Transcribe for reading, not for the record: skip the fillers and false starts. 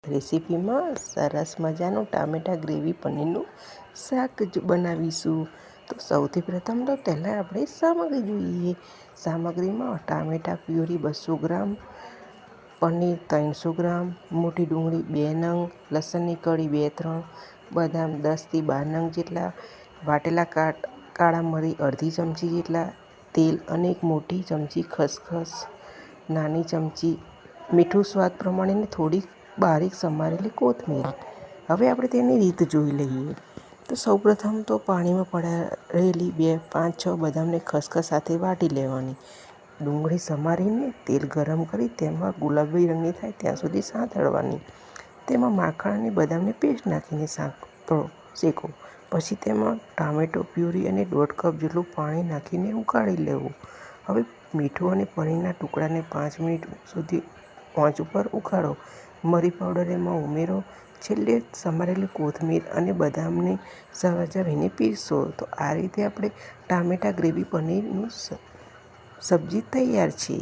રેસીપીમાં સરસ મજાનું ટામેટાં ગ્રેવી પનીરનું શાક બનાવીશું. તો સૌથી પ્રથમ તો પહેલાં આપણે સામગ્રી જોઈએ. સામગ્રીમાં ટામેટાં પ્યુરી 200 ગ્રામ, પનીર 300 ગ્રામ, મોટી ડુંગળી 2 નંગ, લસણની કળી 2-3, બદામ 10થી 12 નંગ જેટલા, વાટેલા કાળા મરી અડધી ચમચી જેટલા, તેલ અને 1 મોટી ચમચી ખસખસ, નાની ચમચી મીઠું સ્વાદ પ્રમાણે ને થોડીક બારીક સમારેલી કોથમીર. હવે આપણે તેની રીત જોઈ લઈએ. તો સૌપ્રથમ તો પાણીમાં પડાળેલી 5-6 બદામને ખસખસ સાથે વાટી લેવાની. ડુંગળી સમારીને તેલ ગરમ કરી તેમાં ગુલાબી રંગની થાય ત્યાં સુધી સાંતળવાની. તેમાં માખણ અને બદામની પેસ્ટ નાખીને શેકો. પછી તેમાં ટામેટો પ્યુરી અને 1.5 કપ જેટલું પાણી નાખીને ઉકાળી લેવું. હવે મીઠું અને પનીરના ટુકડાને 5 મિનિટ સુધી આંચ ઉપર ઉકાળો. મરી પાવડર એમાં ઉમેરો. છેલ્લે સમારેલી કોથમીર અને બદામને સજાવીને પીરસો. તો આ રીતે આપણે ટામેટાં ગ્રેવી પનીરનું સબ્જી તૈયાર છે.